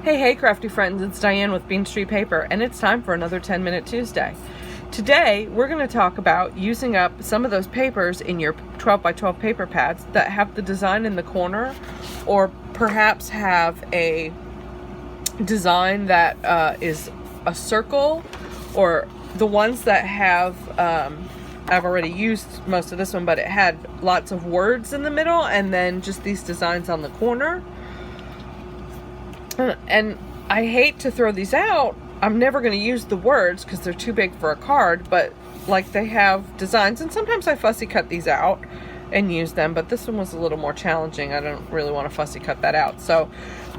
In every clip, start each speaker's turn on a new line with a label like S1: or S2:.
S1: Hey, crafty friends, it's Diane with Bean Street Paper, and it's time for another 10-Minute Tuesday. Today, we're going to talk about using up some of those papers in your 12 by 12 paper pads that have the design in the corner, or perhaps have a design that is a circle, or the ones that have, I've already used most of this one, but it had lots of words in the middle, and then just these designs on the corner. And I hate to throw these out. I'm never going to use the words because they're too big for a card, but like they have designs, and sometimes I fussy cut these out and use them, but this one was a little more challenging. I don't really want to fussy cut that out. So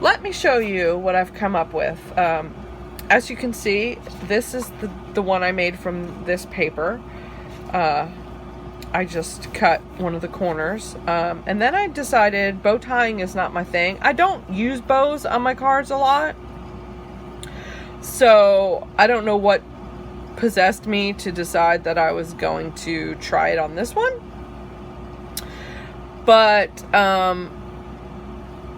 S1: let me show you what I've come up with. As you can see, this is the one I made from this paper. I just cut one of the corners, and then I decided bow tying is not my thing. I don't use bows on my cards a lot, so I don't know what possessed me to decide that I was going to try it on this one. But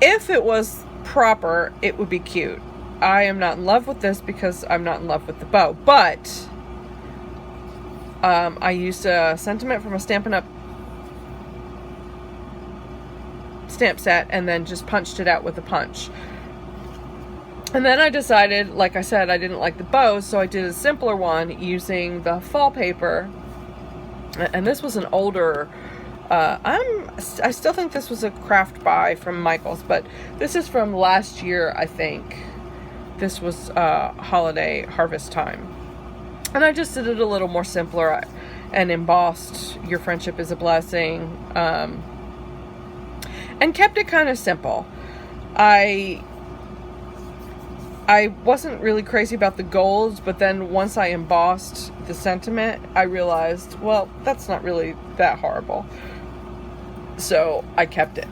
S1: if it was proper, it would be cute. I am not in love with this because I'm not in love with the bow, but I used a sentiment from a Stampin' Up! Stamp set and then just punched it out with a punch. And then I decided, like I said, I didn't like the bows, so I did a simpler one using the fall paper. And this was an older, I still think this was a craft buy from Michael's, but this is from last year, I think. This was holiday harvest time. And I just did it a little more simpler and embossed "Your friendship is a blessing," and kept it kind of simple. I wasn't really crazy about the golds, but then once I embossed the sentiment, I realized, well, that's not really that horrible. So I kept it.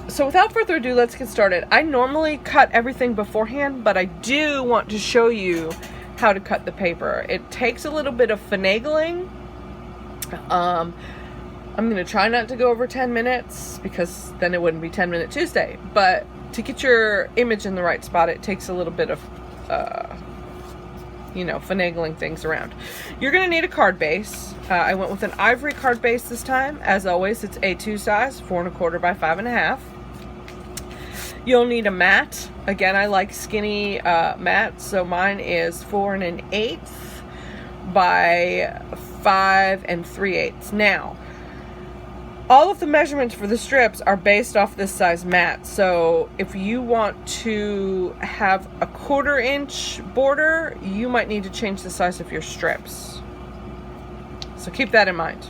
S1: So without further ado, let's get started. I normally cut everything beforehand, but I do want to show you how to cut the paper. It takes a little bit of finagling. I'm going to try not to go over 10 minutes because then it wouldn't be 10-Minute Tuesday. But to get your image in the right spot, it takes a little bit of, finagling things around. You're going to need a card base. I went with an ivory card base this time. As always, it's A2 size, 4 1/4 by 5 1/2. You'll need a mat. Again, I like skinny mats, so mine is 4 1/8 by 5 3/8. Now, all of the measurements for the strips are based off this size mat. So if you want to have a 1/4 inch border, you might need to change the size of your strips. So keep that in mind.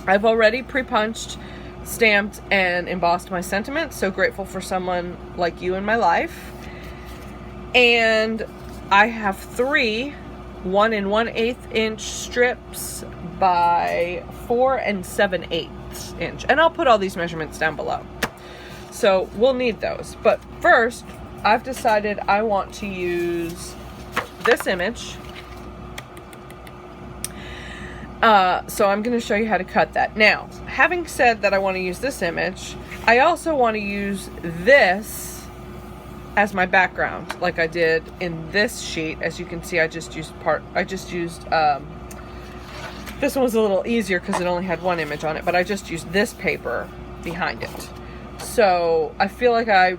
S1: I've already pre-punched, stamped, and embossed my sentiments. So grateful for someone like you in my life. And I have 3 1 1/8 inch strips by 4 7/8 inch. And I'll put all these measurements down below. So we'll need those. But first, I've decided I want to use this image. So I'm going to show you how to cut that. Now, having said that I want to use this image, I also want to use this as my background, like I did in this sheet. As you can see, I just used this one was a little easier because it only had one image on it, but I just used this paper behind it. So I feel like I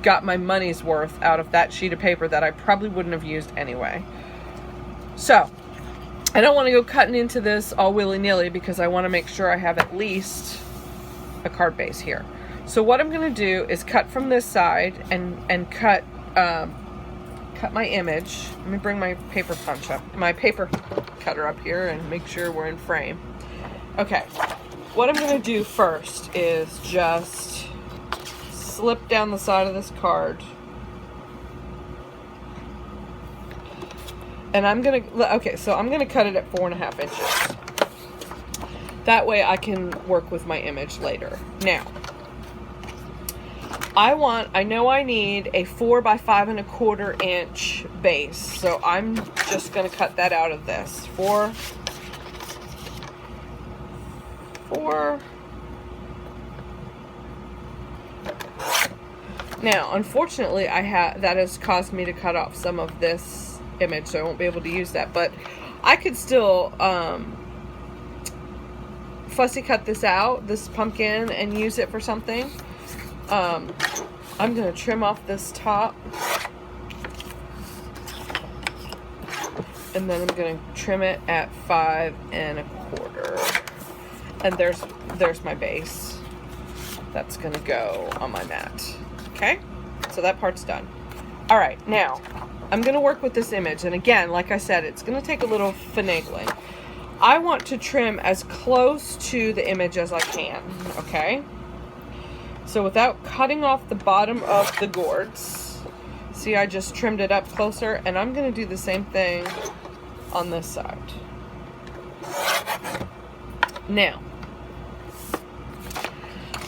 S1: got my money's worth out of that sheet of paper that I probably wouldn't have used anyway. So I don't want to go cutting into this all willy-nilly because I want to make sure I have at least a card base here. So what I'm going to do is cut from this side and cut my image. Let me bring my paper paper cutter up here and make sure we're in frame. Okay, what I'm going to do first is just slip down the side of this card. And I'm going to cut it at 4 1/2 inches. That way I can work with my image later. Now, I know I need a 4 by 5 1/4 inch base. So I'm just going to cut that out of this. 4 Now, unfortunately, that has caused me to cut off some of this image, so I won't be able to use that. But I could still fussy cut this out, this pumpkin, and use it for something. I'm going to trim off this top. And then I'm going to trim it at 5 1/4. And there's my base. That's going to go on my mat. Okay? So that part's done. All right, now I'm going to work with this image. And again, like I said, it's going to take a little finagling. I want to trim as close to the image as I can. Okay? So without cutting off the bottom of the gourds, see, I just trimmed it up closer, and I'm going to do the same thing on this side. Now,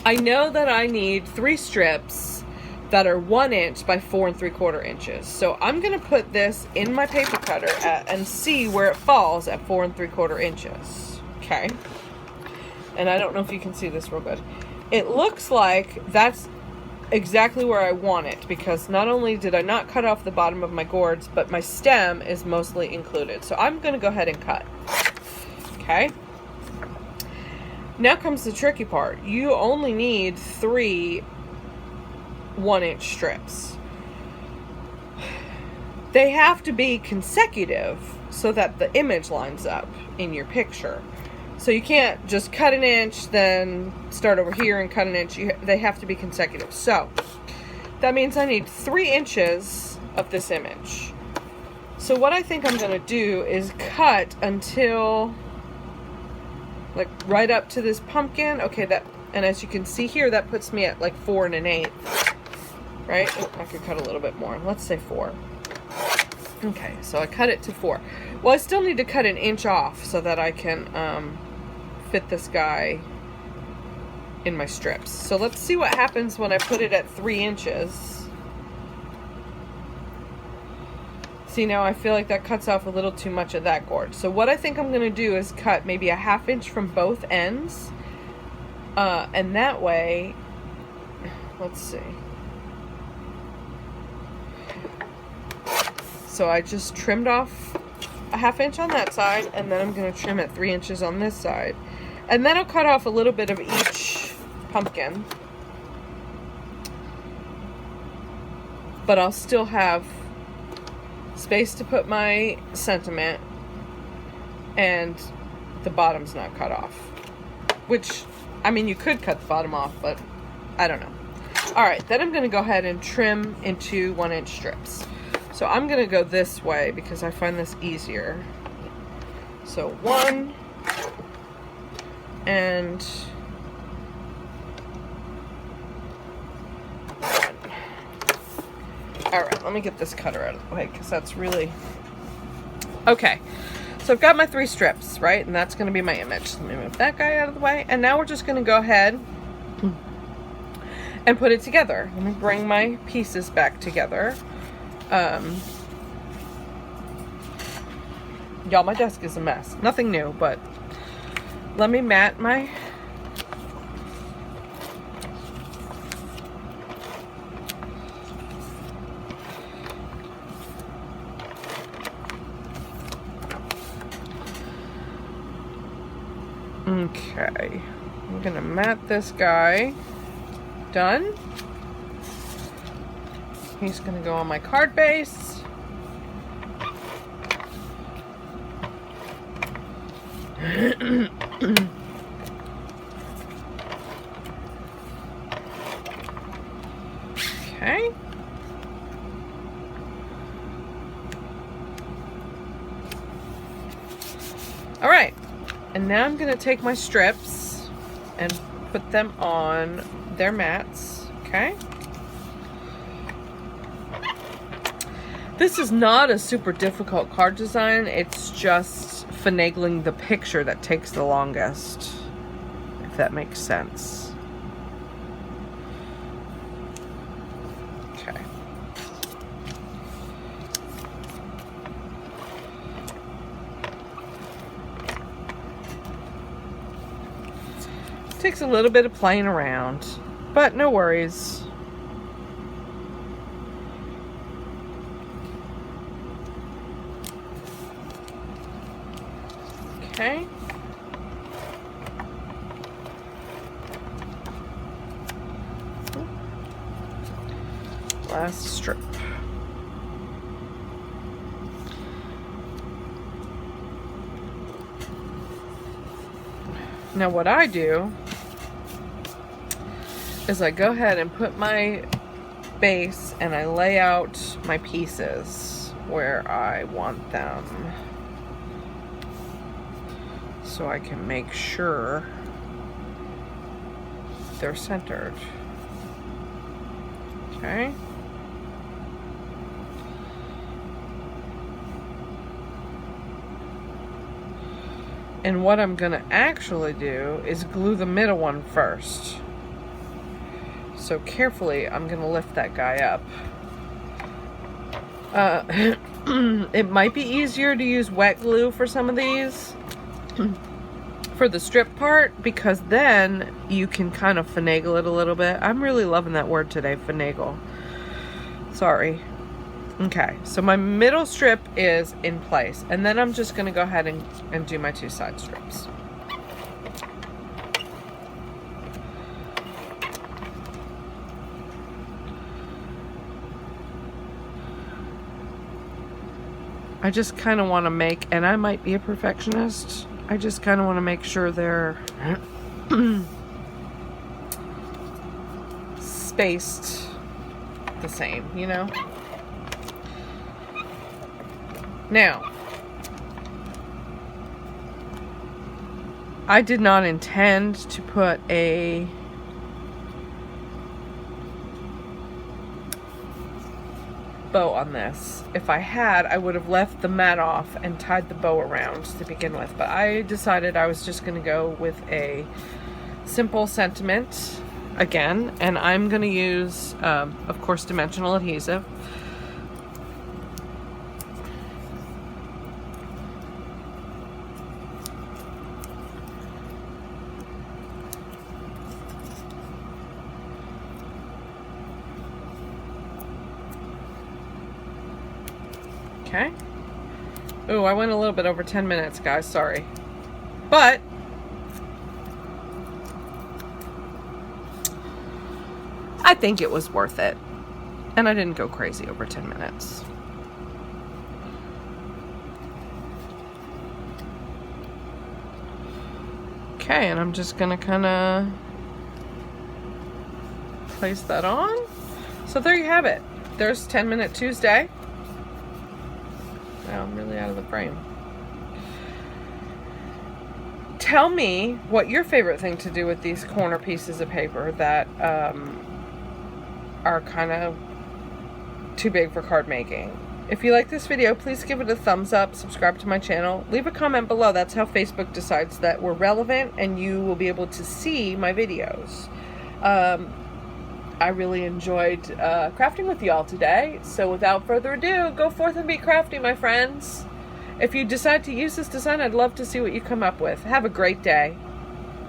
S1: I know that I need 3 strips that are 1 inch by 4 3/4 inches. So I'm going to put this in my paper cutter and see where it falls at 4 3/4 inches. Okay. And I don't know if you can see this real good. It looks like that's exactly where I want it, because not only did I not cut off the bottom of my gourds, but my stem is mostly included. So I'm going to go ahead and cut. Okay. Now comes the tricky part. You only need 3 1-inch strips. They have to be consecutive so that the image lines up in your picture. So you can't just cut 1 inch, then start over here and cut 1 inch. They have to be consecutive. So that means I need 3 inches of this image. So what I think I'm going to do is cut until, like, right up to this pumpkin. Okay, and as you can see here, that puts me at like 4 1/8. Right? Oh, I could cut a little bit more. Let's say 4. Okay, so I cut it to 4. Well, I still need to cut 1 inch off so that I can fit this guy in my strips. So let's see what happens when I put it at 3 inches. See, now I feel like that cuts off a little too much of that gourd. So what I think I'm going to do is cut maybe a 1/2 inch from both ends. And that way, let's see. So I just trimmed off a 1/2 inch on that side, and then I'm going to trim at 3 inches on this side. And then I'll cut off a little bit of each pumpkin. But I'll still have space to put my sentiment, and the bottom's not cut off. Which, I mean, you could cut the bottom off, but I don't know. Alright, then I'm going to go ahead and trim into 1-inch strips. So I'm going to go this way because I find this easier. So 1 and 1. Alright, let me get this cutter out of the way because that's really... Okay, so I've got my 3 strips, right? And that's going to be my image. Let me move that guy out of the way. And now we're just going to go ahead and put it together. Let me bring my pieces back together. Y'all, my desk is a mess. Nothing new, but let me mat my... Okay. I'm gonna mat this guy. Done. He's gonna go on my card base. Okay. All right. And now I'm gonna take my strips and put them on their mats. Okay. This is not a super difficult card design. It's just finagling the picture that takes the longest, if that makes sense. Okay. Takes a little bit of playing around, but no worries. Okay. Last strip. Now what I do is I go ahead and put my base and I lay out my pieces where I want them, so I can make sure they're centered. Okay. And what I'm gonna actually do is glue the middle one first. So carefully, I'm gonna lift that guy up. It might be easier to use wet glue for some of these, for the strip part, because then you can kind of finagle it a little bit. I'm really loving that word today, finagle. Sorry. Okay, so my middle strip is in place, and then I'm just going to go ahead and do my two side strips. I just kind of want to make, and I might be a perfectionist, I just kind of want to make sure they're spaced the same, you know? Now, I did not intend to put a bow on this. If I had, I would have left the mat off and tied the bow around to begin with, but I decided I was just going to go with a simple sentiment again, and I'm going to use, of course, dimensional adhesive. Okay. Ooh, I went a little bit over 10 minutes, guys. Sorry. But I think it was worth it. And I didn't go crazy over 10 minutes. Okay, and I'm just going to kind of place that on. So there you have it. There's 10 Minute Tuesday. Wow, I'm really out of the frame. Tell me what your favorite thing to do with these corner pieces of paper that are kind of too big for card making. If you like this video, please give it a thumbs up, subscribe to my channel, leave a comment below. That's how Facebook decides that we're relevant and you will be able to see my videos. I really enjoyed crafting with y'all today. So without further ado, go forth and be crafty, my friends. If you decide to use this design, I'd love to see what you come up with. Have a great day.